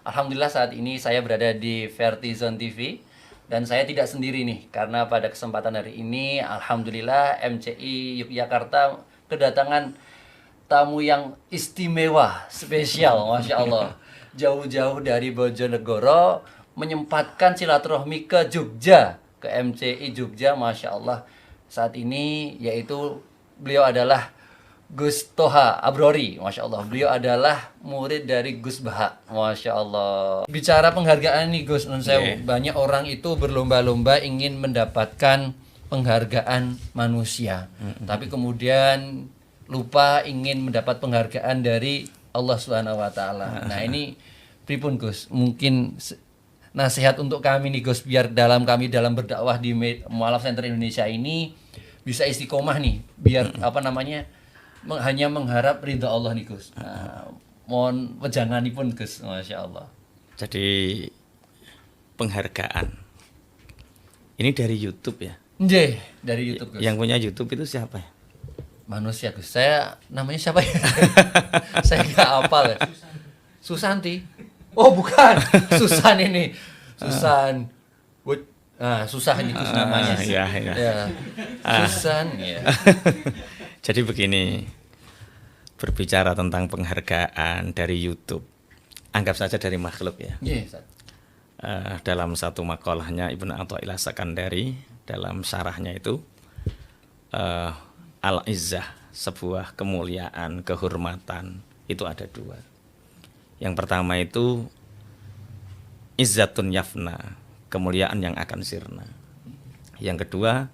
Alhamdulillah saat ini saya berada di Vertizon TV dan saya tidak sendiri nih karena pada kesempatan hari ini Alhamdulillah MCI Yogyakarta kedatangan tamu yang istimewa, spesial, Masya Allah. Jauh-jauh dari Bojonegoro menyempatkan silaturahmi ke Jogja, ke MCI Jogja, Masya Allah. Saat ini yaitu beliau adalah Gus Toha Abrori, Masya Allah. Beliau adalah murid dari Gus Baha, Masya Allah. Bicara penghargaan nih Gus, banyak orang itu berlomba-lomba ingin mendapatkan penghargaan manusia, tapi kemudian lupa ingin mendapat penghargaan dari Allah Subhanahu Wa Taala. Nah ini pripun Gus, mungkin nasihat untuk kami nih Gus, biar dalam berdakwah di Mualaf Center Indonesia ini bisa istiqomah nih, biar hanya mengharap ridha Allah nih Gus. Nah, mohon wejanganipun Gus, Masya Allah. Jadi penghargaan ini dari YouTube ya? Nggih, dari YouTube Gus. Yang punya YouTube itu siapa ya? Manusia Gus. Saya namanya siapa ya? Saya nggak hafal ya. Susanti. Oh bukan, Susan ini. Susan. Susah ini Gus namanya. Ya. Susan. Ya. Jadi begini, berbicara tentang penghargaan dari YouTube, anggap saja dari makhluk ya. Dalam satu makalahnya Ibnu Athaillah Sakandari, dalam syarahnya itu, al-izzah, sebuah kemuliaan, kehormatan, itu ada dua. Yang pertama itu izzatun yafna, kemuliaan yang akan sirna. Yang kedua,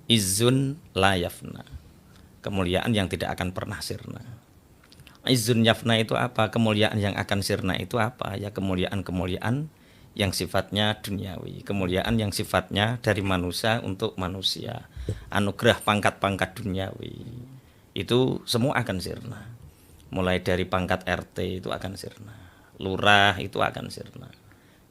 izzun la yafna, kemuliaan yang tidak akan pernah sirna. Izzun yafna itu apa? Kemuliaan yang akan sirna itu apa? Ya kemuliaan-kemuliaan yang sifatnya duniawi, kemuliaan yang sifatnya dari manusia untuk manusia, anugerah pangkat-pangkat duniawi, itu semua akan sirna. Mulai dari pangkat RT itu akan sirna, lurah itu akan sirna,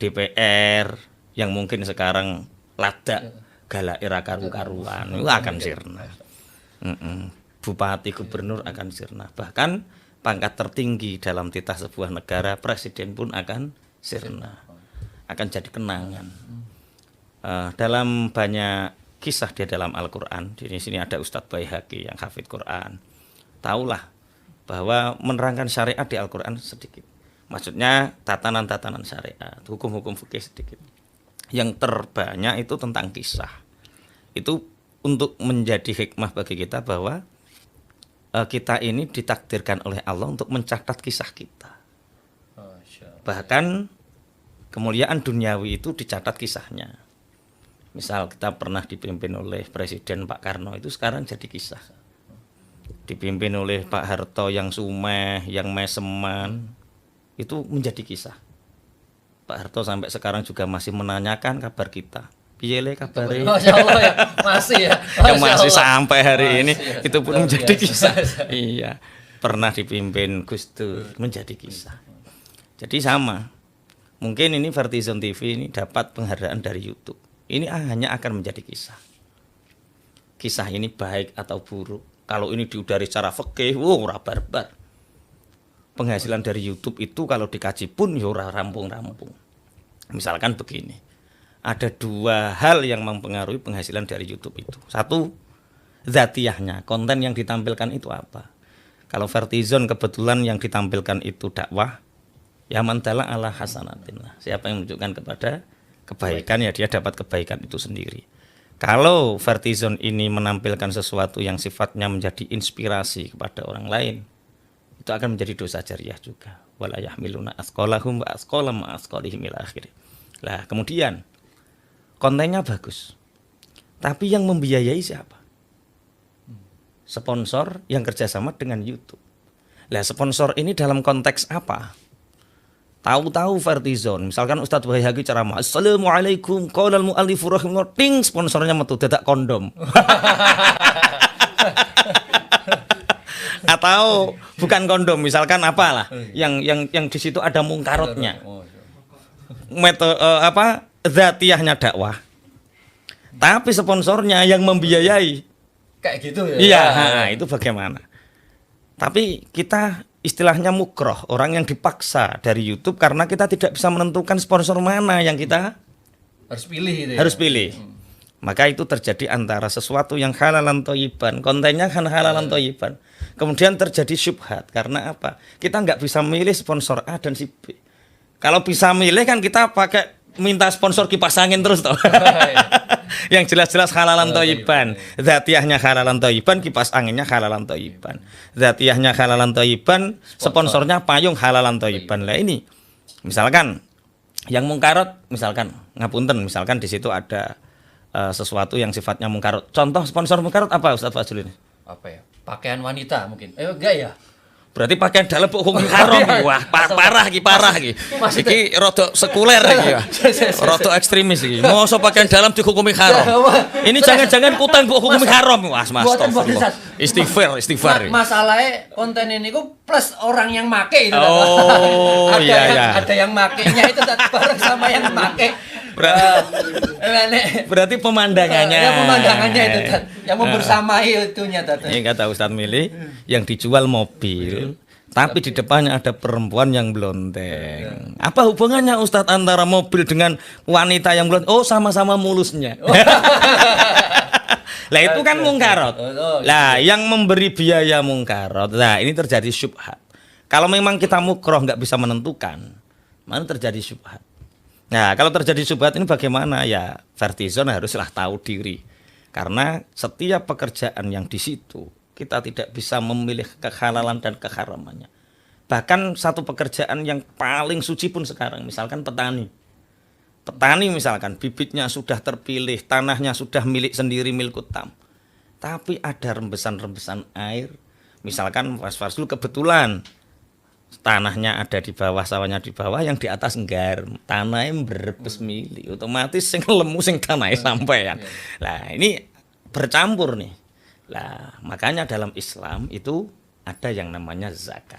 DPR yang mungkin sekarang lada galak ira karu-karuan itu akan sirna. Bupati, gubernur akan sirna. Bahkan pangkat tertinggi dalam titah sebuah negara, presiden pun akan sirna, akan jadi kenangan. Dalam banyak kisah di dalam Al-Quran, di sini ada Ustadz Baihaqi yang hafidh Quran, tahulah bahwa menerangkan syariat di Al-Quran sedikit. Maksudnya tatanan-tatanan syariat, hukum-hukum fikih sedikit. Yang terbanyak itu tentang kisah. Itu untuk menjadi hikmah bagi kita bahwa kita ini ditakdirkan oleh Allah untuk mencatat kisah kita. Bahkan kemuliaan duniawi itu dicatat kisahnya. Misal kita pernah dipimpin oleh Presiden Pak Karno, itu sekarang jadi kisah. Dipimpin oleh Pak Harto yang sumeh, yang meseman, itu menjadi kisah. Pak Harto sampai sekarang juga masih menanyakan kabar kita. Piye le kabare? Masya Allah ya, masih ya. Yang masih sampai hari ini ya. itu pun menjadi kisah. Iya, pernah dipimpin Gus Dur, menjadi kisah. Jadi sama. Mungkin ini Vertizon TV ini dapat penghargaan dari YouTube. Ini hanya akan menjadi kisah. Kisah ini baik atau buruk. Kalau ini diudari secara fikih, ora barbar. Penghasilan dari YouTube itu kalau dikaji pun ya ora rampung-rampung. Misalkan begini. Ada dua hal yang mempengaruhi penghasilan dari YouTube itu. Satu, zatiyahnya, konten yang ditampilkan itu apa. Kalau Vertizon kebetulan yang ditampilkan itu dakwah, ya mantala ala hasanatin. Siapa yang menunjukkan kepada kebaikan, ya dia dapat kebaikan itu sendiri. Kalau Vertizon ini menampilkan sesuatu yang sifatnya menjadi inspirasi kepada orang lain, itu akan menjadi dosa jariah juga. Wala yahmiluna asqalahum wa asqalam ma asqalihim ila akhir. Lah, kemudian kontennya bagus, tapi yang membiayai siapa? Sponsor yang kerjasama dengan YouTube. Lah, sponsor ini dalam konteks apa? Tahu-tahu Vertizon, misalkan Ustadz Baihaqi ceramah, Assalamualaikum, qaulal mu'allifu rahimahullah, ting, sponsornya metu dadak kondom. Atau bukan kondom, misalkan apalah, yang di situ ada mungkarotnya. Zatiyahnya dakwah. Tapi sponsornya yang membiayai. Kayak gitu ya. Iya, itu bagaimana? Tapi kita istilahnya mukroh, orang yang dipaksa dari YouTube karena kita tidak bisa menentukan sponsor mana yang kita Harus pilih gitu ya. harus pilih. Maka itu terjadi antara sesuatu yang halalan thayyiban, kontennya kan halalan thayyiban. Kemudian terjadi syubhat karena apa? Kita nggak bisa milih sponsor A dan si B. Kalau bisa milih kan kita pakai minta sponsor kipas angin terus toh. Yang jelas-jelas halalan thayyiban. Dzatiyahnya halalan thayyiban, kipas anginnya halalan thayyiban. Dzatiyahnya halalan thayyiban, sponsornya payung halalan thayyiban. Lah ini misalkan yang mungkarat, misalkan ngapunten, misalkan di situ ada sesuatu yang sifatnya mungkarat. Contoh sponsor mungkarat apa Ustaz Fajrul ini? Apa ya? Pakaian wanita mungkin. Enggak ya? Berarti pakaian dalam hukum haram. Wah, parah iki. Iki rada sekuler iki ya. Rada ekstremis iki. Mosok pakaian dalam dihukumi haram. Ini jangan-jangan kutang mbok hukumi haram. Wah, Mas. Istighfar. Masalahnya konten ini ku plus orang yang make itu. Oh, iya. Ada yang makainya itu bareng sama yang make. Berarti pemandangannya. Ya, pemandangannya itu yang membersamai itunya tadi. Ini kata Ustadz Mili, yang dijual mobil, tapi di depannya ada perempuan yang blonteng. Apa hubungannya Ustadz antara mobil dengan wanita yang blonteng? Oh, sama-sama mulusnya. Lah itu kan mungkarot. Lah yang memberi biaya mungkarot. Nah ini terjadi syubhat. Kalau memang kita mukroh nggak bisa menentukan, mana terjadi syubhat. Nah, kalau terjadi syubhat ini bagaimana? Ya, Vertizon haruslah tahu diri. Karena setiap pekerjaan yang di situ kita tidak bisa memilih kehalalan dan keharamannya. Bahkan satu pekerjaan yang paling suci pun sekarang, misalkan petani. Petani misalkan bibitnya sudah terpilih, tanahnya sudah milik sendiri, milik utama. Tapi ada rembesan-rembesan air. Misalkan Mas Farzul kebetulan tanahnya ada di bawah, sawahnya di bawah, yang di atas enggar, tanahnya berebes mili, otomatis sing lemu sing tanahnya sampean. Lah ini bercampur nih. Lah makanya dalam Islam itu ada yang namanya zakat,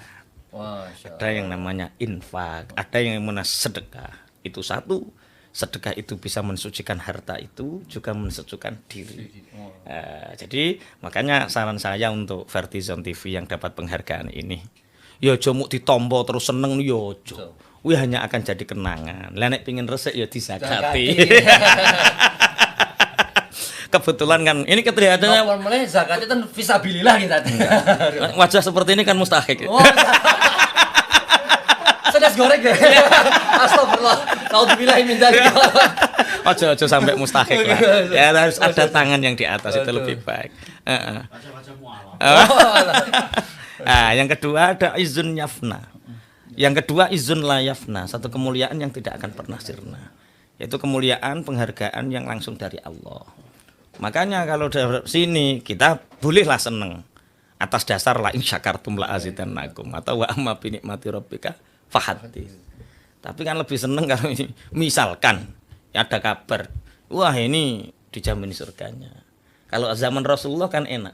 ada yang namanya infak, ada yang namanya sedekah. Itu satu, sedekah itu bisa mensucikan harta itu, juga mensucikan diri. Jadi makanya saran saya untuk Vertizon TV yang dapat penghargaan ini, ya aja muk ditompo terus seneng yo aja. Kuwi hanya akan jadi kenangan. Lah nek pengin resik ya disakati. Kebetulan kan ini ketrihatannya mulai zakatnya kan fisabilillah kita. Wajah seperti ini kan mustahik. Sedas goreng deh. Astagfirullah. Naudzubillahi min dzalik. Ojo sampai mustahik lah. Ya harus ada tangan yang di atas itu lebih baik. Nah, yang kedua ada izun yafna. Yang kedua izun la yafna, satu kemuliaan yang tidak akan pernah sirna. Yaitu kemuliaan penghargaan yang langsung dari Allah. Makanya kalau dari sini kita bolehlah seneng atas dasar la in syakartum la azidannakum atau wa amma bi nikmati rabbika fahaddits. Tapi kan lebih seneng kalau misalkan ada kabar, wah ini dijamin surganya. Kalau zaman Rasulullah kan enak.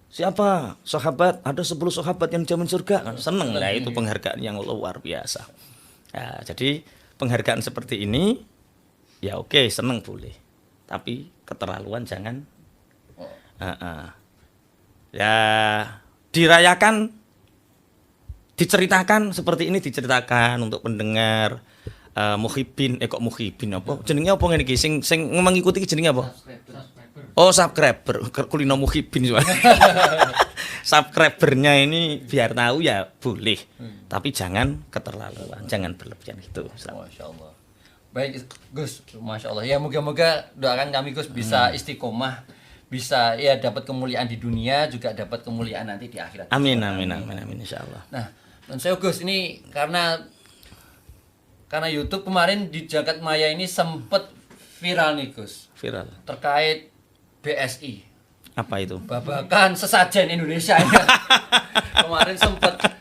Siapa? Sahabat, ada 10 sahabat yang jamin surga, kan seneng lah, itu penghargaan yang luar biasa. Nah, jadi penghargaan seperti ini ya oke, seneng boleh. Tapi keterlaluan jangan. Ya dirayakan, diceritakan seperti ini, diceritakan untuk pendengar muhibin, kok muhibin apa? Jenenge apa ngene iki sing mengikuti jenenge apa? Oh, subscriber, kulino muhibin juga. Subscribernya ini biar tahu ya boleh, tapi jangan keterlaluan, jangan berlebihan itu. Masya Allah. Baik Gus, Masya Allah. Ya moga-moga doakan kami Gus bisa istiqomah, bisa ya dapat kemuliaan di dunia, juga dapat kemuliaan nanti di akhirat. Amin insya Allah. Nah, dan saya Gus ini karena YouTube kemarin di Jagat Maya ini sempat viral nih Gus. Viral. Terkait BSI. Apa itu? Babakan sesajen Indonesia ini. Kemarin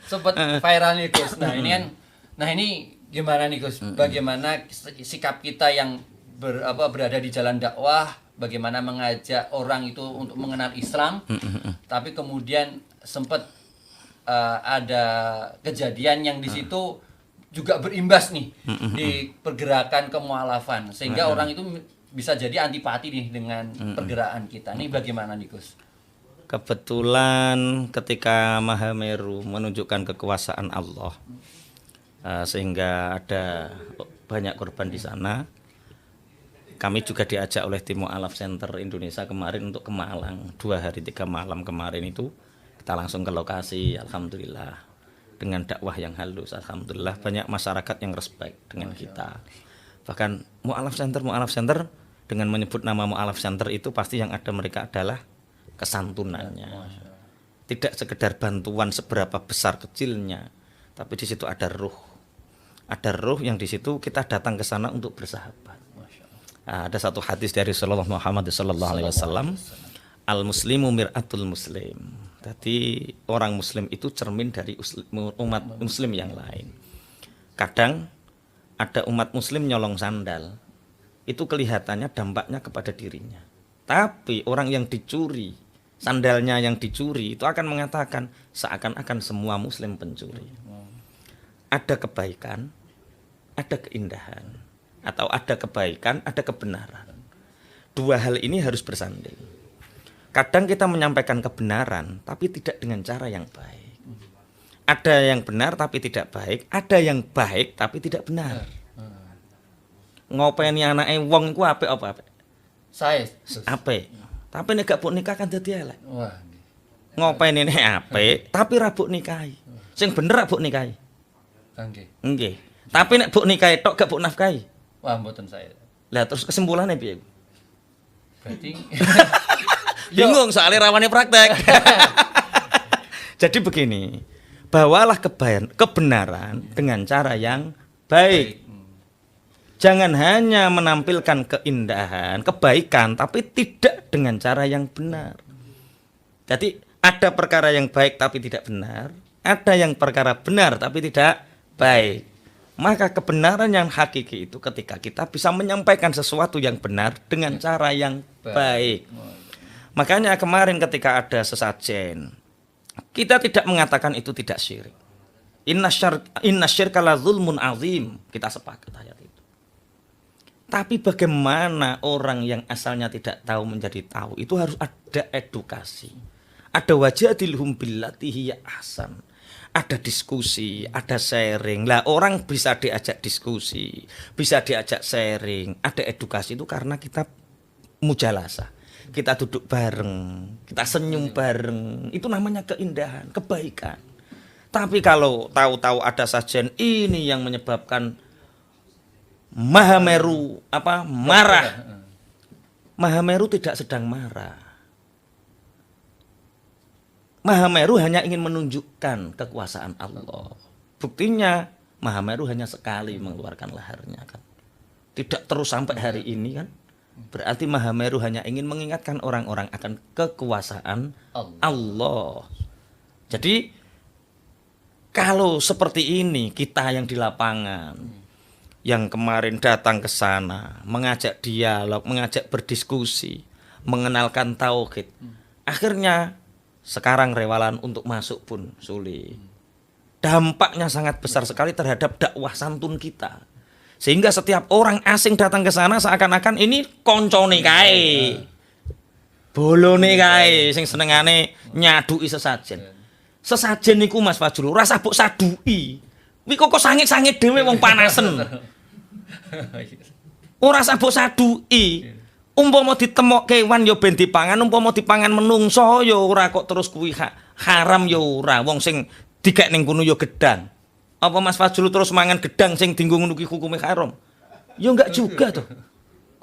sempat viral nih Gus. Nah ini kan, ini gimana nih Gus? Bagaimana sikap kita yang berada di jalan dakwah, bagaimana mengajak orang itu untuk mengenal Islam, tapi kemudian sempat ada kejadian yang di situ juga berimbas nih di pergerakan kemualafan, sehingga orang itu bisa jadi antipati nih dengan pergerakan kita. Ini bagaimana nih Gus? Kebetulan ketika Mahameru menunjukkan kekuasaan Allah, sehingga ada banyak korban di sana. Kami juga diajak oleh tim Mu'alaf Center Indonesia kemarin untuk ke Malang, 2 hari 3 malam kemarin itu kita langsung ke lokasi. Alhamdulillah dengan dakwah yang halus, alhamdulillah banyak masyarakat yang respect dengan kita. Bahkan Mu'alaf Center dengan menyebut nama Mu'alaf Center itu pasti yang ada mereka adalah kesantunannya. Tidak sekedar bantuan seberapa besar kecilnya, tapi di situ ada ruh. Ada ruh yang di situ kita datang ke sana untuk bersahabat. Ada satu hadis dari Rasulullah Muhammad SAW, al-muslimu mir'atul muslim. Jadi orang muslim itu cermin dari umat muslim yang lain. Kadang ada umat muslim nyolong sandal, itu kelihatannya dampaknya kepada dirinya. Tapi orang yang dicuri, sandalnya yang dicuri, itu akan mengatakan seakan-akan semua muslim pencuri. Ada kebaikan, ada keindahan, atau ada kebaikan, ada kebenaran. 2 hal ini harus bersanding. Kadang kita menyampaikan kebenaran tapi tidak dengan cara yang baik. Ada yang benar tapi tidak baik, ada yang baik tapi tidak benar. Ngopeni anake wong iku apik apa apik? Saya Apik. Tapi nek gak buk nikah kan dadi elek. wah, Ngopeni nek apik tapi ra buk nikahi. Sing bener ra buk nikahi. nggih. Nggih. Tapi nek buk nikahi tok gak buk nafkahi. Wah, mboten saya. Lah terus kesimpulannya piye? Berarti Bingung soalnya rawannya praktek. Jadi begini, bawalah kebenaran dengan cara yang baik. Jangan hanya menampilkan keindahan, kebaikan, tapi tidak dengan cara yang benar. Jadi ada perkara yang baik tapi tidak benar, ada yang perkara benar tapi tidak baik. Maka kebenaran yang hakiki itu ketika kita bisa menyampaikan sesuatu yang benar dengan cara yang baik. Makanya kemarin ketika ada sesajen, kita tidak mengatakan itu tidak syirik. Inna syirka la zulmun azim. Kita sepakat ayat itu. Tapi bagaimana orang yang asalnya tidak tahu menjadi tahu, itu harus ada edukasi. Ada wajadilhum billati hiya ahsan. Ada diskusi, ada sharing. Lah orang bisa diajak diskusi, bisa diajak sharing, ada edukasi itu karena kita mujalasah. Kita duduk bareng, kita senyum bareng, itu namanya keindahan, kebaikan. Tapi kalau tahu-tahu ada sajian ini yang menyebabkan Mahameru marah. Mahameru tidak sedang marah. Mahameru hanya ingin menunjukkan kekuasaan Allah. Buktinya Mahameru hanya sekali mengeluarkan laharnya kan. Tidak terus sampai hari ini kan. Berarti Mahameru hanya ingin mengingatkan orang-orang akan kekuasaan Allah. Jadi kalau seperti ini kita yang di lapangan, yang kemarin datang ke sana, mengajak dialog, mengajak berdiskusi, mengenalkan tauhid, akhirnya sekarang rewalan untuk masuk pun sulit. Dampaknya sangat besar sekali terhadap dakwah santun kita. Sehingga setiap orang asing datang ke sana seakan-akan ini koncone kae. Bolone kae sing senengane nyaduki sesajen. Sesajen niku Mas Fajrul rasa mbok saduki. Kuwi kok sangit-sangit dhewe wong panasen. Ora usah mbok saduki. Umpama ditemok kewan ya ben dipangan, umpama dipangan menungso ya ora kok terus kuwi haram ya ora. Wong sing digek ning kono ya gedang. Apa Mas Fajrul terus mangan gedang sing dienggo ngono kuwi hukume haram? Ya enggak juga tuh.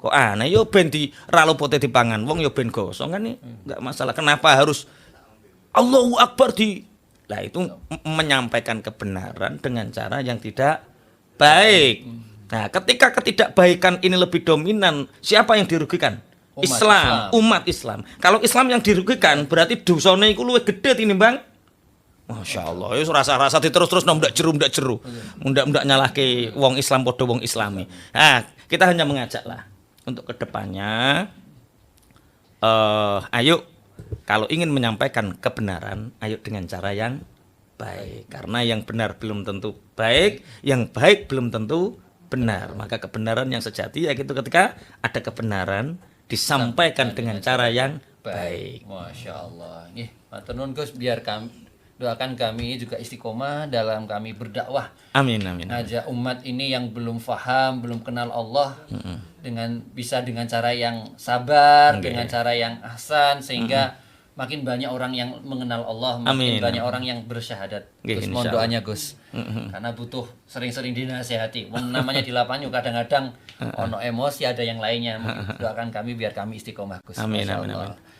Kok aneh ya ben di ra lopote dipangan wong ya ben gosong kan enggak masalah. Kenapa harus Allahu Akbar di. Lah itu menyampaikan kebenaran dengan cara yang tidak baik. Nah, ketika ketidakbaikan ini lebih dominan, siapa yang dirugikan? Umat Islam. Kalau Islam yang dirugikan berarti dosane iku luwih gedhe tinimbang. Masya Allah, ya rasa-rasa terus ndak jeru. Ndak nyalahke wong Islam padha wong Islami. Nah, kita hanya mengajaklah untuk kedepannya. Ayo, kalau ingin menyampaikan kebenaran, ayo dengan cara yang baik. Karena yang benar belum tentu baik, yang baik belum tentu benar. Maka kebenaran yang sejati yaitu ketika ada kebenaran disampaikan dengan cara yang baik. Masya Allah. Nih, matur nuwun Gus, biar kami doakan kami juga istiqomah dalam kami berdakwah. Amin, amin. Ngajak umat ini yang belum faham, belum kenal Allah dengan cara yang sabar, dengan cara yang ahsan, sehingga makin banyak orang yang mengenal Allah, makin banyak orang yang bersyahadat. Gus, mohon doanya Gus. Karena butuh sering-sering dinasehati. Namanya di lapangan kadang-kadang ono emosi, ada yang lainnya. Doakan kami biar kami istiqomah Gus. Amin, Masya amin, Allah. amin.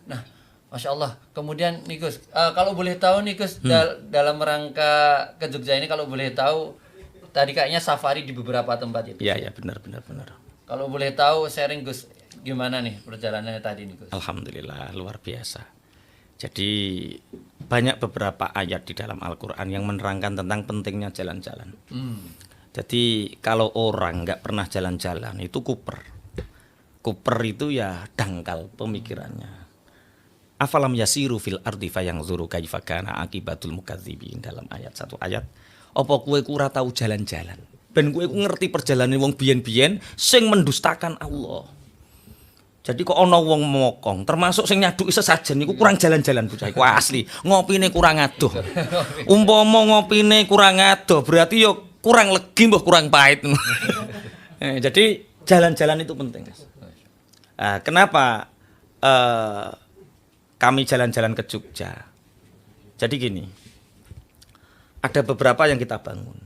Nah, Masya Allah. Kemudian nih Gus, kalau boleh tahu nih Gus, dalam rangka ke Jogja ini, kalau boleh tahu, tadi kayaknya safari di beberapa tempat itu. Iya, benar. Kalau boleh tahu sharing Gus, gimana nih perjalanannya tadi nih Gus? Alhamdulillah, luar biasa. Jadi banyak beberapa ayat di dalam Al-Quran yang menerangkan tentang pentingnya jalan-jalan. Jadi kalau orang nggak pernah jalan-jalan itu kuper. Kuper itu ya dangkal pemikirannya. Afalam yasiru fil ardi fayanzuru kaifa kana akibatul mukadzibin, dalam satu ayat. Apa kowe ora tahu jalan-jalan? Ben kowe ngerti perjalanan wong biyen-biyen sing mendustakan Allah. Jadi kok ana wong mokong, termasuk sing nyaduki sesajen niku kurang jalan-jalan bocah iku asli. Ngopine kurang adoh. Umpama ngopine kurang adoh berarti yo kurang legi mbah kurang pahit. Jadi jalan-jalan itu penting. Kenapa kami jalan-jalan ke Jogja? Jadi gini, ada beberapa yang kita bangun.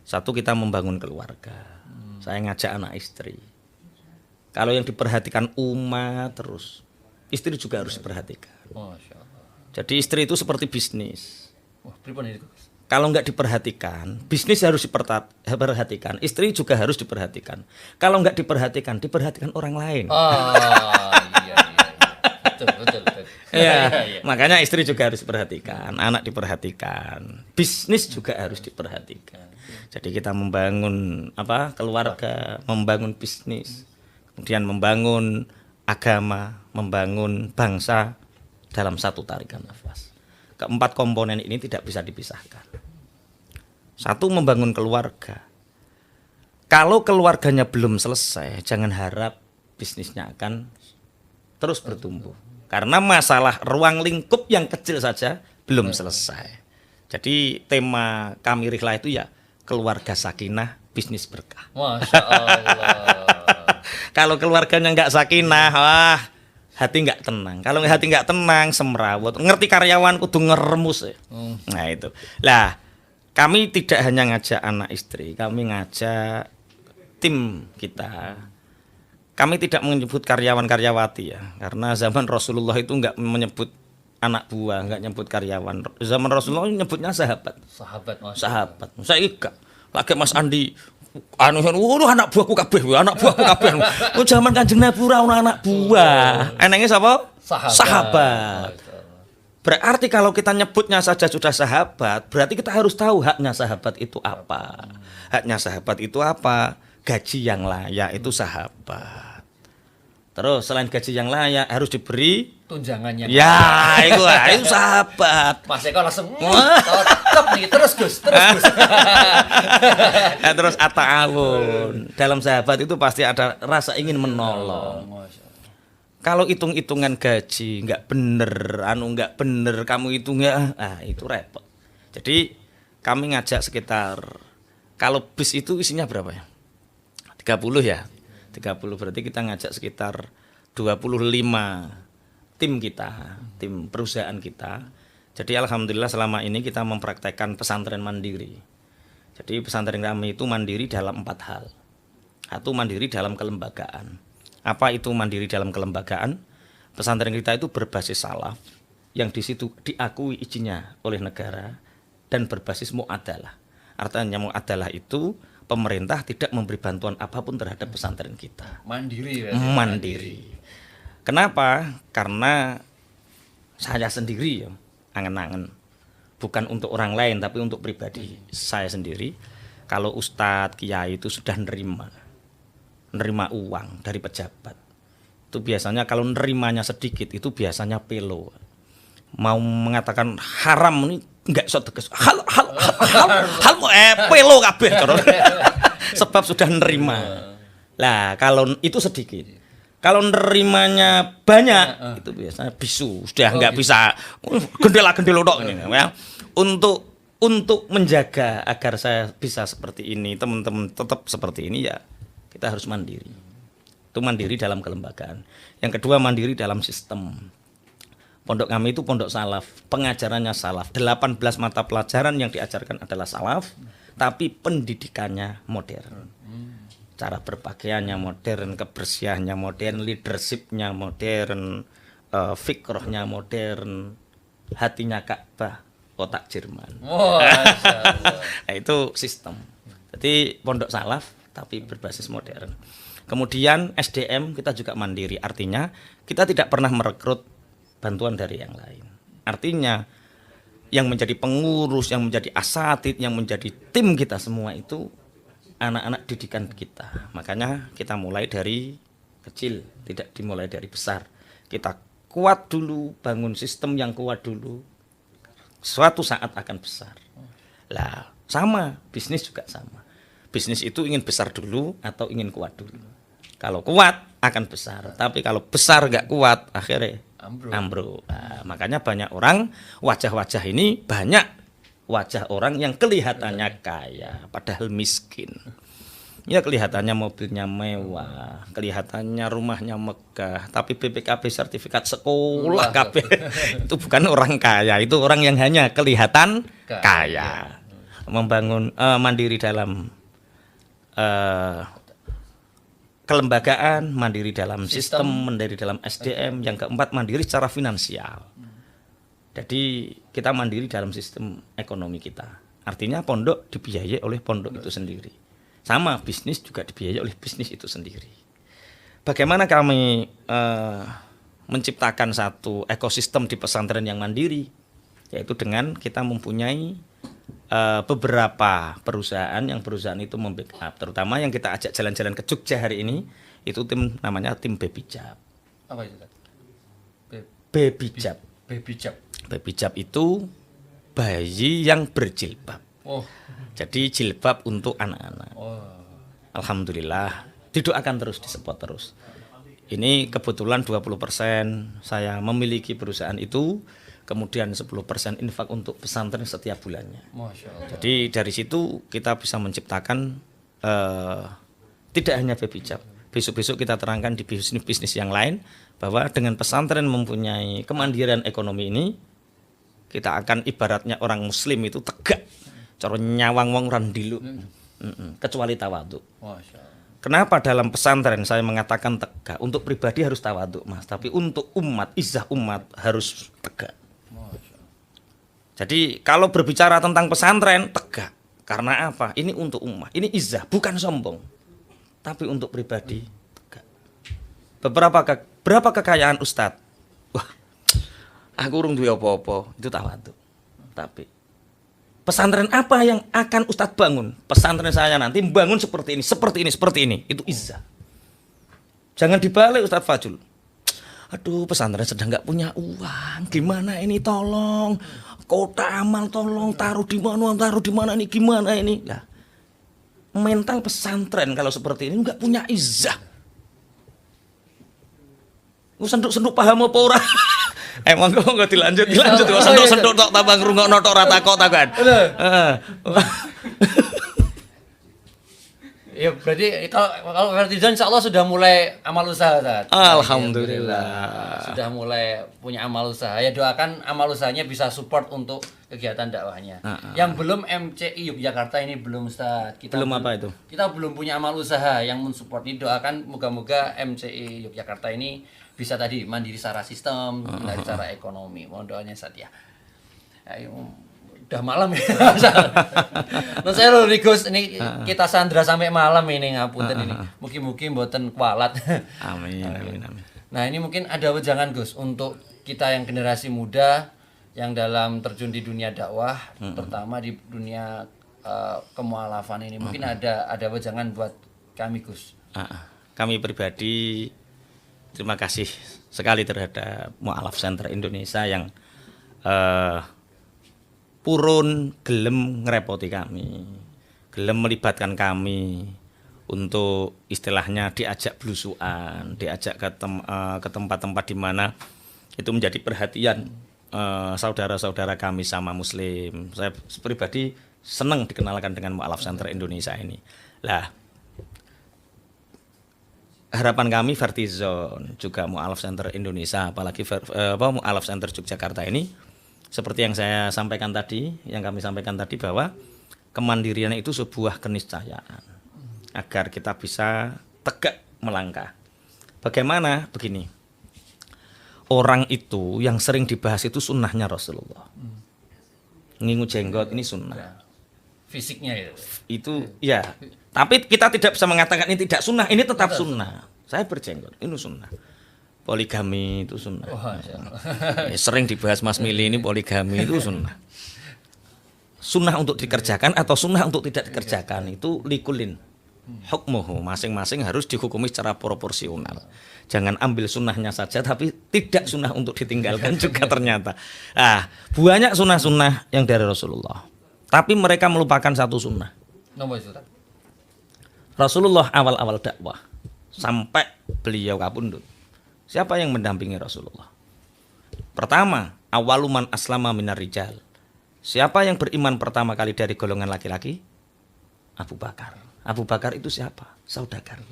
Satu, kita membangun keluarga. Saya ngajak anak istri. Kalau yang diperhatikan umat terus, istri juga harus diperhatikan. Masya Allah. Jadi istri itu seperti bisnis. Wah, pripun ini Gus? Kalau nggak diperhatikan, bisnis harus diperhatikan, istri juga harus diperhatikan. Kalau nggak diperhatikan orang lain. Oh, iya. Betul. Ya, makanya istri juga harus diperhatikan, anak diperhatikan, bisnis juga harus diperhatikan. Jadi kita membangun keluarga, membangun bisnis, kemudian membangun agama, membangun bangsa dalam satu tarikan nafas. Keempat komponen ini tidak bisa dipisahkan. Satu, membangun keluarga. Kalau keluarganya belum selesai, jangan harap bisnisnya akan terus bertumbuh. Karena masalah ruang lingkup yang kecil saja belum selesai. Jadi tema kami Rihlah itu ya keluarga sakinah, bisnis berkah. Masya Allah. Kalau keluarganya nggak sakinah, wah, hati nggak tenang. Kalau hati nggak tenang, semrawut. Ngerti karyawan kudu ngeremus ya. Nah itu. Lah, kami tidak hanya ngajak anak istri, kami ngajak tim kita. Kami tidak menyebut karyawan-karyawati ya, karena zaman Rasulullah itu nggak menyebut anak buah, nggak nyebut karyawan. Zaman Rasulullah nyebutnya sahabat. Sahabat. Saya ikat. Lagi Mas Andi, anak buahku kabeh, anak buahku kabeh. Zaman Kanjeng Nabi ora ono anak buah. Enenge sapa? Sahabat. Berarti kalau kita nyebutnya saja sudah sahabat, berarti kita harus tahu haknya sahabat itu apa. Haknya sahabat itu apa? Gaji yang layak itu sahabat. Terus selain gaji yang layak harus diberi tunjangannya. Ya, itu sahabat. Mas Eko langsung tetep nih, terus Gus. Nah, terus at-ta'awun. Dalam sahabat itu pasti ada rasa ingin menolong. Kalau hitung-hitungan gaji nggak bener, kamu hitungnya, itu repot. Jadi kami ngajak sekitar, kalau bis itu isinya berapa ya? 30 ya. 30 berarti kita ngajak sekitar 25 tim kita, tim perusahaan kita. Jadi alhamdulillah selama ini kita mempraktekkan pesantren mandiri. Jadi pesantren kami itu mandiri dalam 4 hal. Satu, mandiri dalam kelembagaan. Apa itu mandiri dalam kelembagaan? Pesantren kita itu berbasis salaf, yang di situ diakui izinnya oleh negara, dan berbasis mu'adalah. Artinya mu'adalah itu pemerintah tidak memberi bantuan apapun terhadap pesantren kita. Mandiri ya? Mandiri. Kenapa? Karena saya sendiri ya, angen-angen. Bukan untuk orang lain, tapi untuk pribadi saya sendiri. Kalau ustadz, kiai itu sudah nerima uang dari pejabat, itu biasanya kalau nerimanya sedikit, itu biasanya pelo. Mau mengatakan haram ini enggak iso tegas. Hal pelo kabeh terus. Sebab sudah nerima. Lah, kalau itu sedikit. Kalau nerimanya banyak itu biasanya bisu, sudah nggak bisa gendela-gendelo tok ini ya. Untuk menjaga agar saya bisa seperti ini, teman-teman tetap seperti ini ya, kita harus mandiri. Itu mandiri dalam kelembagaan. Yang kedua mandiri dalam sistem. Pondok kami itu pondok salaf, pengajarannya salaf. 18 mata pelajaran yang diajarkan adalah salaf, tapi pendidikannya modern. Cara berpakaiannya modern, kebersihannya modern, leadershipnya modern, fikrohnya modern, hatinya Ka'bah, otak Jerman. Oh, Nah, itu sistem. Jadi pondok salaf tapi berbasis modern. Kemudian SDM kita juga mandiri, artinya kita tidak pernah merekrut bantuan dari yang lain. Artinya yang menjadi pengurus, yang menjadi asatid, yang menjadi tim kita semua itu anak-anak didikan kita. Makanya kita mulai dari kecil, tidak dimulai dari besar. Kita kuat dulu, bangun sistem yang kuat dulu. Suatu saat akan besar. Lah, sama, bisnis juga sama. Bisnis itu ingin besar dulu atau ingin kuat dulu. Kalau kuat akan besar, tapi kalau besar gak kuat akhirnya ambruk. Nah, makanya banyak orang, wajah-wajah ini banyak wajah orang yang kelihatannya kaya padahal miskin. Ya kelihatannya mobilnya mewah, kelihatannya rumahnya megah, tapi BPKB sertifikat sekolah KB. Itu bukan orang kaya, itu orang yang hanya kelihatan kaya. Membangun mandiri dalam kelembagaan, mandiri dalam sistem, mandiri dalam SDM, yang keempat mandiri secara finansial. Jadi kita mandiri dalam sistem ekonomi kita. Artinya pondok dibiayai oleh pondok itu sendiri. Sama bisnis juga dibiayai oleh bisnis itu sendiri. Bagaimana kami menciptakan satu ekosistem di pesantren yang mandiri? Yaitu dengan kita mempunyai beberapa perusahaan yang perusahaan itu membackup. Terutama yang kita ajak jalan-jalan ke Jogja hari ini, itu tim namanya tim Babijab. Apa itu? Babijab. Babijab. Babijab itu bayi yang berjilbab. Oh. Jadi jilbab untuk anak-anak. Oh. Alhamdulillah, didoakan terus, disupport terus. Ini kebetulan 20% saya memiliki perusahaan itu, kemudian 10% infak untuk pesantren setiap bulannya. Masya Allah. Jadi dari situ kita bisa menciptakan tidak hanya Babijab. Besok-besok kita terangkan di bisnis-bisnis yang lain bahwa dengan pesantren mempunyai kemandirian ekonomi ini, kita akan ibaratnya orang muslim itu tegak, cara nyawang wong randilu, kecuali tawadhu. Kenapa dalam pesantren saya mengatakan tegak? Untuk pribadi harus tawadhu, Mas, tapi untuk umat, izzah umat harus tegak. Jadi kalau berbicara tentang pesantren tegak, karena apa? Ini untuk umat, ini izzah, bukan sombong, tapi untuk pribadi tegak. Berapa kekayaan Ustadz? Wah, aku urung duwe apa-apa, itu tawadhu. Tapi pesantren apa yang akan Ustadz bangun? Pesantren saya nanti bangun seperti ini, itu izzah. Jangan dibalik Ustadz Fajul. Aduh, pesantren sedang nggak punya uang, gimana ini, tolong. Kota amal tolong, taruh di mana ini, gimana ini? Nah, mental pesantren kalau seperti ini nggak punya izzah. Senduk-senduk paham apa ora? Emang kok nggak dilanjut kok senduk-senduk tok tambah ngrungokno tok ora takok ta kan? Ya berarti kalau Vertizon insya Allah sudah mulai amal usaha, Ustaz. Alhamdulillah. Sudah mulai punya amal usaha. Ya doakan amal usahanya bisa support untuk kegiatan dakwahnya. Yang belum MCI Yogyakarta ini belum, Ustaz. Belum apa itu? Kita belum punya amal usaha yang mensupport ini. Doakan moga-moga MCI Yogyakarta ini bisa tadi mandiri secara sistem, mandiri secara ekonomi. Mohon doanya, Ustaz ya. Udah malam ya. Nah, saya lho Gus, ini kita sandra sampai malam ini, ngapunten ini. Mungkin mboten kualat. Amin. Nah, ini mungkin ada wejangan Gus untuk kita yang generasi muda yang dalam terjun di dunia dakwah, terutama di dunia kemualafan ini. Mungkin ada wejangan buat kami, Gus. Kami pribadi terima kasih sekali terhadap Mu'alaf Center Indonesia yang purun gelem ngerepoti kami, gelem melibatkan kami untuk istilahnya diajak belusuan, diajak ke tempat-tempat di mana itu menjadi perhatian saudara-saudara kami sama Muslim. Saya pribadi senang dikenalkan dengan Mu'alaf Center Indonesia ini. Lah, harapan kami Vertizon juga Mu'alaf Center Indonesia, apalagi Mu'alaf Center Yogyakarta ini, seperti yang saya sampaikan tadi, yang kami sampaikan tadi, bahwa kemandirian itu sebuah keniscayaan agar kita bisa tegak melangkah. Bagaimana? Begini, orang itu yang sering dibahas itu sunnahnya Rasulullah. Ngingu jenggot ini sunnah. Fisiknya ya. Itu ya. Tapi kita tidak bisa mengatakan ini tidak sunnah. Ini tetap sunnah. Saya berjenggot, ini sunnah. Poligami itu sunnah. Sering dibahas Mas Mili, ini poligami itu sunnah. Sunnah untuk dikerjakan atau sunnah untuk tidak dikerjakan itu likulin. Hukmuhu, masing-masing harus dihukumi secara proporsional. Jangan ambil sunnahnya saja tapi tidak sunnah untuk ditinggalkan juga ternyata. Banyak sunnah-sunnah yang dari Rasulullah, tapi mereka melupakan satu sunnah. Rasulullah awal-awal dakwah sampai beliau kapundhut, siapa yang mendampingi Rasulullah? Pertama, awaluman aslama minar rijal. Siapa yang beriman pertama kali dari golongan laki-laki? Abu Bakar. Abu Bakar itu siapa? Saudagar.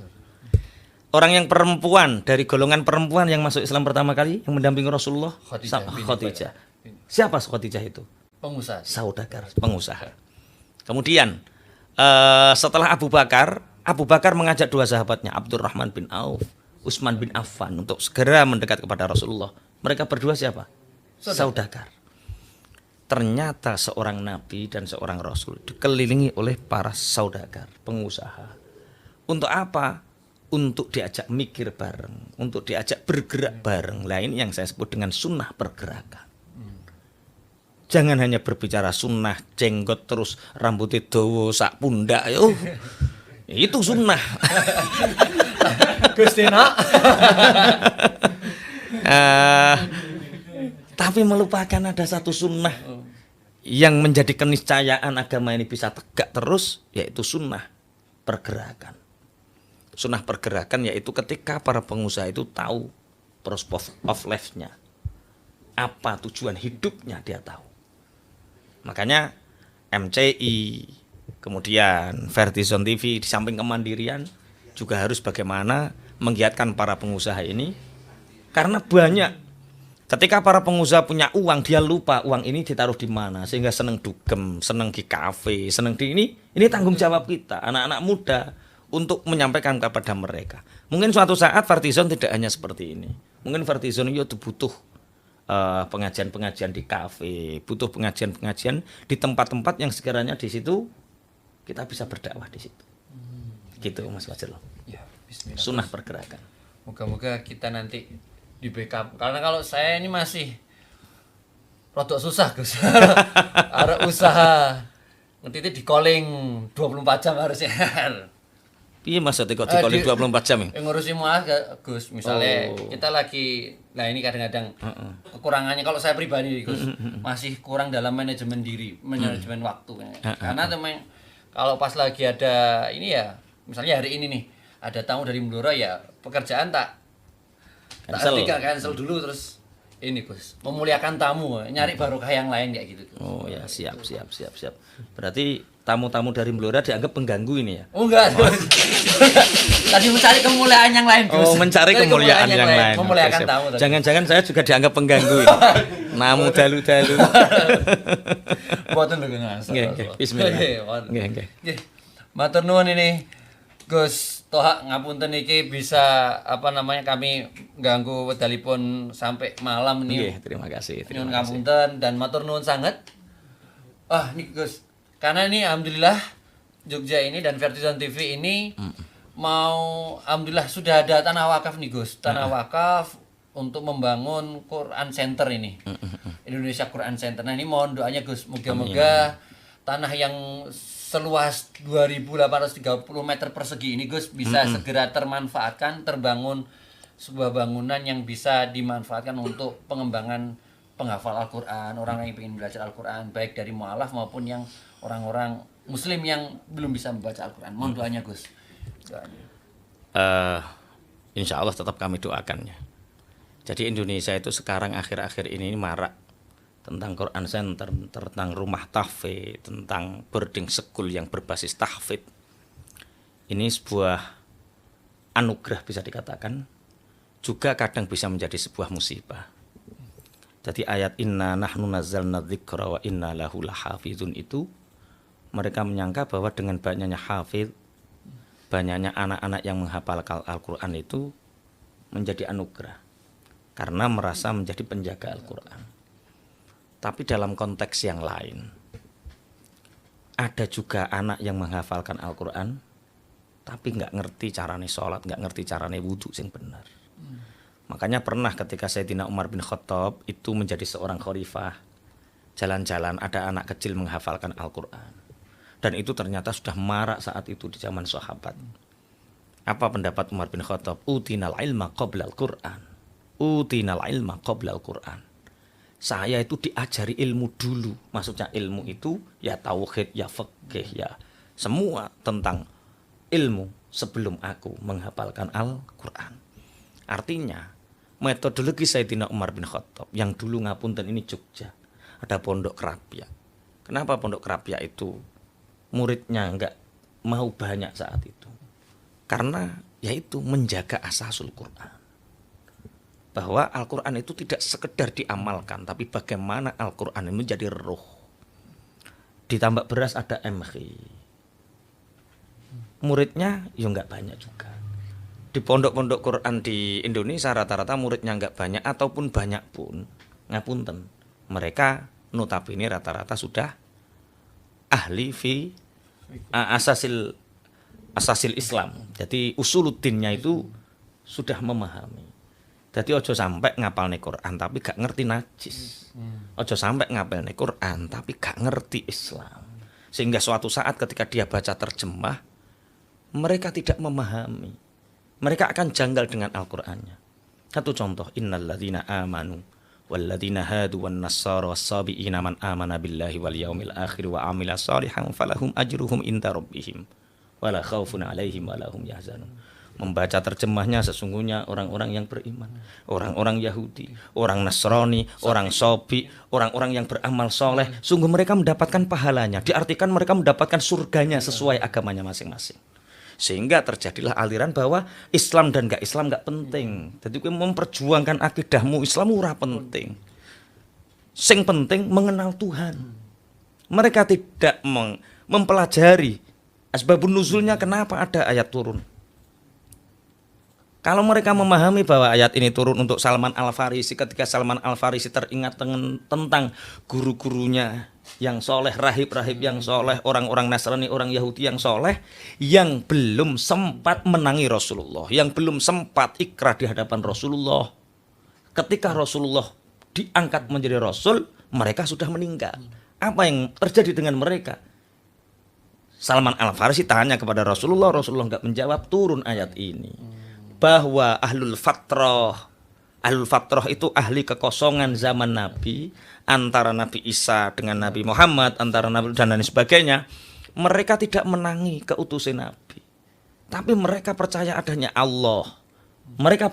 Orang yang perempuan, dari golongan perempuan yang masuk Islam pertama kali yang mendampingi Rasulullah, Khadijah. Siapa Khadijah itu? Pengusaha. Saudagar, pengusaha. Kemudian setelah Abu Bakar mengajak dua sahabatnya, Abdurrahman bin Auf, Utsman bin Affan, untuk segera mendekat kepada Rasulullah. Mereka berdua siapa? Saudagar. Ternyata seorang nabi dan seorang rasul dikelilingi oleh para saudagar, pengusaha. Untuk apa? Untuk diajak mikir bareng, untuk diajak bergerak bareng. Lah ini yang saya sebut dengan sunnah pergerakan. Jangan hanya berbicara sunnah jenggot terus rambutnya dawa sak pundak yo. Itu sunnah. Gusti nak. Tapi melupakan ada satu sunnah yang menjadi keniscayaan agama ini bisa tegak terus, yaitu sunnah pergerakan. Sunnah pergerakan yaitu ketika para pengusaha itu tahu prospect of life-nya, apa tujuan hidupnya dia tahu. Makanya MCI, kemudian Vertizon TV di samping kemandirian juga harus bagaimana menggiatkan para pengusaha ini, karena banyak ketika para pengusaha punya uang, dia lupa uang ini ditaruh di mana, sehingga seneng dugem, seneng di kafe, seneng di ini tanggung jawab kita, anak-anak muda, untuk menyampaikan kepada mereka. Mungkin suatu saat Vertizon tidak hanya seperti ini. Mungkin Vertizon itu butuh pengajian-pengajian di kafe, butuh pengajian-pengajian di tempat-tempat yang sekiranya di situ kita bisa berdakwah di situ. Gitu Mas Fajrul. Ya, bismillah. Sunnah pergerakan. Moga-moga kita nanti di backup, karena kalau saya ini masih rodok susah Gus. Ada usaha ngerti di calling 24 jam harusnya. Iya maksudnya kok di calling 24 jam ya? Ngurusin muas Gus, misalnya kita lagi, nah ini kadang-kadang kekurangannya kalau saya pribadi Gus, masih kurang dalam manajemen diri, manajemen waktu. Karena teman kalau pas lagi ada ini ya, misalnya hari ini nih ada tamu dari Blora ya, pekerjaan tak cancel dulu, terus ini Gus, memuliakan tamu, nyari barokah yang lain kayak gitu. Oh ya, siap. Berarti tamu-tamu dari Blora dianggap pengganggu ini ya? Oh enggak. Tadi mencari kemuliaan yang lain Gus. Oh, mencari kemuliaan yang lain. Memuliakan Oke, tamu. Jangan-jangan saya juga dianggap pengganggu ini. Namu dalu-dalu. Boten lho ngasal. Nggih, bismillah. Nggih. Matur nuwun ini Gus Toha, ngapunten iki bisa kami ganggu wedalipun sampai malam ini. Nggih, terima kasih. Nyuwun ngapunten dan matur nuwun sangat. Nih Gus, karena ini alhamdulillah Jogja ini dan Vertizon TV ini mau alhamdulillah sudah ada tanah wakaf nih Gus. Tanah wakaf untuk membangun Quran Center ini. Indonesia Quran Center. Nah, ini mohon doanya Gus, moga-moga tanah yang seluas 2.830 meter persegi ini Gus bisa segera termanfaatkan, terbangun sebuah bangunan yang bisa dimanfaatkan untuk pengembangan penghafal Al-Quran, orang yang ingin belajar Al-Quran, baik dari mu'alaf maupun yang orang-orang muslim yang belum bisa membaca Al-Quran. Mohon doanya Gus. Insya Allah tetap kami doakannya. Jadi Indonesia itu sekarang akhir-akhir ini marak tentang Quran Center, tentang rumah tahfidz, tentang boarding school yang berbasis tahfidz. Ini sebuah anugerah bisa dikatakan, juga kadang bisa menjadi sebuah musibah. Jadi ayat inna nahnu nazzalna dzikra wa inna lahu lahafizun itu mereka menyangka bahwa dengan banyaknya hafidz, banyaknya anak-anak yang menghafalkan Al-Quran itu menjadi anugerah karena merasa menjadi penjaga Al-Quran. Tapi dalam konteks yang lain, ada juga anak yang menghafalkan Al-Quran tapi nggak ngerti carane sholat, nggak ngerti carane wudhu yang benar. Makanya pernah ketika Sayyidina Umar bin Khattab itu menjadi seorang khalifah, jalan-jalan ada anak kecil menghafalkan Al-Quran, dan itu ternyata sudah marak saat itu di zaman sahabat. Apa pendapat Umar bin Khattab? Utinal ilma qabla al-Quran. Utinal ilma qabla al-Quran. Saya itu diajari ilmu dulu. Maksudnya ilmu itu ya tauhid, ya fikih, ya semua tentang ilmu sebelum aku menghafalkan Al-Quran. Artinya metodologi Sayyidina Umar bin Khattab yang dulu ngapunten ini Jogja, ada Pondok Krapyak. Kenapa Pondok Krapyak itu muridnya enggak mau banyak saat itu? Karena yaitu menjaga asasul Quran. Bahwa Al-Quran itu tidak sekedar diamalkan, tapi bagaimana Al-Quran itu menjadi roh. Ditambah beras ada MH. Muridnya ya enggak banyak juga. Di pondok-pondok Quran di Indonesia rata-rata muridnya enggak banyak, ataupun banyak pun ngapunten, mereka notabene rata-rata sudah ahli fi asasil Islam. Jadi usuluddinnya itu sudah memahami. Jadi ojo sampai ngapalne Quran tapi gak ngerti najis. Ojo sampai ngapalne Quran tapi gak ngerti Islam. Sehingga suatu saat ketika dia baca terjemah, mereka tidak memahami. Mereka akan janggal dengan Al-Qur'annya. Satu contoh, innalladzina amanu walladzina hadu wan nassara was-sabiina man amana billahi wal yaumil akhir wa amila shalihan falahum ajruhum inda rabbihim wala khaufun 'alaihim wala hum yahzanun. Membaca terjemahnya sesungguhnya orang-orang yang beriman, orang-orang Yahudi, orang Nasrani, orang Sobi, orang-orang yang beramal soleh, sungguh mereka mendapatkan pahalanya. Diartikan mereka mendapatkan surganya sesuai agamanya masing-masing. Sehingga terjadilah aliran bahwa Islam dan gak Islam gak penting. Jadi memperjuangkan akidahmu Islam ora penting. Sing penting mengenal Tuhan. Mereka tidak mempelajari asbabun nuzulnya, kenapa ada ayat turun. Kalau mereka memahami bahwa ayat ini turun untuk Salman Al-Farisi, ketika Salman Al-Farisi teringat tentang guru-gurunya yang soleh, rahib-rahib yang soleh, orang-orang Nasrani, orang Yahudi yang soleh, yang belum sempat menangi Rasulullah, yang belum sempat ikrah di hadapan Rasulullah. Ketika Rasulullah diangkat menjadi Rasul, mereka sudah meninggal. Apa yang terjadi dengan mereka? Salman Al-Farisi tanya kepada Rasulullah, Rasulullah enggak menjawab, turun ayat ini. Bahwa ahlul fatrah itu ahli kekosongan zaman Nabi, antara Nabi Isa dengan Nabi Muhammad, antara Nabi dan lain sebagainya. Mereka tidak menangi keutusan Nabi, tapi mereka percaya adanya Allah, mereka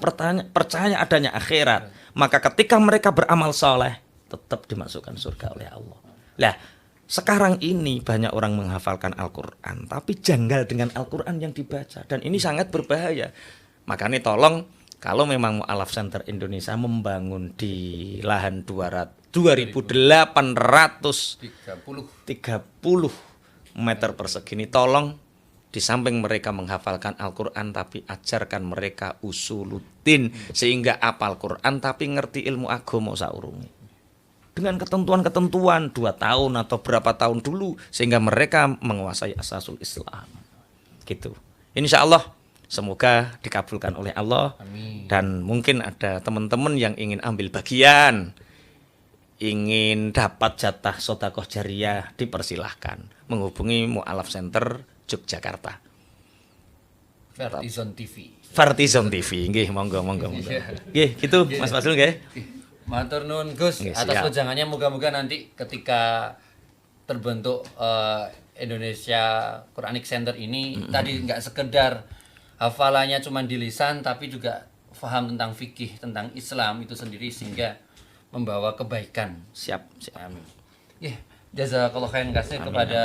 percaya adanya akhirat. Maka ketika mereka beramal soleh, tetap dimasukkan surga oleh Allah. Lah, sekarang ini banyak orang menghafalkan Al-Quran tapi janggal dengan Al-Quran yang dibaca, dan ini sangat berbahaya. Makanya tolong, kalau memang Mu'alaf Center Indonesia membangun di lahan 2.830 meter persegi ini, tolong di samping mereka menghafalkan Al-Quran, tapi ajarkan mereka usuluddin, sehingga apal Quran tapi ngerti ilmu agama saurunge. Dengan ketentuan-ketentuan 2 tahun atau berapa tahun dulu, sehingga mereka menguasai asasul Islam. Gitu. Insya Allah semoga dikabulkan oleh Allah. Amin. Dan mungkin ada teman-teman yang ingin ambil bagian, ingin dapat jatah sedekah jariyah, dipersilahkan menghubungi Mu'alaf Center Yogyakarta. Vertizon TV. Vertizon TV, nggih, monggo. Nggih, gitu Mas Fazrul nggih. Matur nuwun Gus atas wejangannya, moga-moga nanti ketika terbentuk Indonesia Quranic Center ini tadi nggak sekedar hafalannya cuma di lisan tapi juga paham tentang fikih, tentang Islam itu sendiri sehingga membawa kebaikan. Siap, siap. Amin. Ya, jazakallah khairan kasih kepada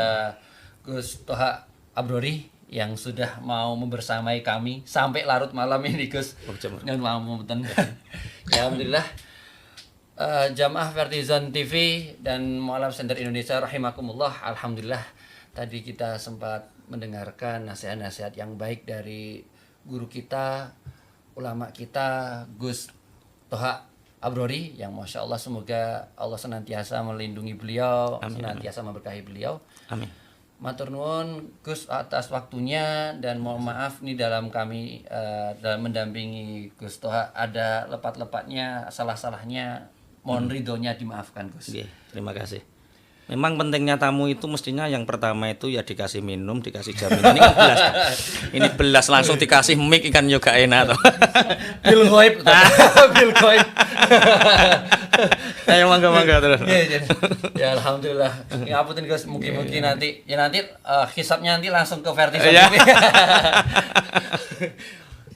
Gus Toha Abrori yang sudah mau membersamai kami sampai larut malam ini, Gus. Dengan malam ya, alhamdulillah. Jamaah Vertizon TV dan Mu'alaf Center Indonesia rahimakumullah, alhamdulillah tadi kita sempat mendengarkan nasihat-nasihat yang baik dari guru kita, ulama kita, Gus Toha Abrori, yang Masya Allah semoga Allah senantiasa melindungi beliau, amin, senantiasa memberkahi beliau. Amin. Matur nuwun Gus atas waktunya, dan mohon maaf nih dalam kami dalam mendampingi Gus Toha ada lepat-lepatnya, salah-salahnya, mohon ridhonya dimaafkan Gus. Oke, terima kasih. Memang pentingnya tamu itu mestinya yang pertama itu ya dikasih minum, dikasih jaminan. Ini kan belas, Pak. Ini belas langsung dikasih mic kan juga enak toh. Bil ghaib. Bil ghaib. Ayo mangga terus. Ya alhamdulillah. Ya apunten Gus, mungkin nanti hisabnya nanti langsung ke Vertizon Ya. TV.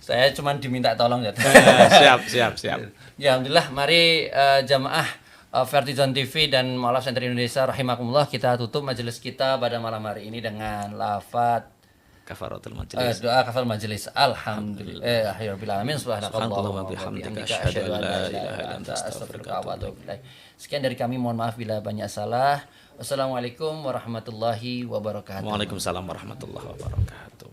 Saya cuma diminta tolong ya. Siap. Ya alhamdulillah, mari jamaah Vertizon TV dan Mu'alaf Center Indonesia rahimakumullah, kita tutup majelis kita pada malam hari ini dengan lafaz Kafaratul majlis. doa kafaratul majelis. Alhamdulillah rabbil alamin, subhanakallahumma wa bihamdika asyhadu an la ilaha illa anta astaghfiruka wa atubu ilaik. Sekian dari kami, mohon maaf bila banyak salah. Wassalamualaikum warahmatullahi wabarakatuh. Waalaikumsalam warahmatullahi wabarakatuh.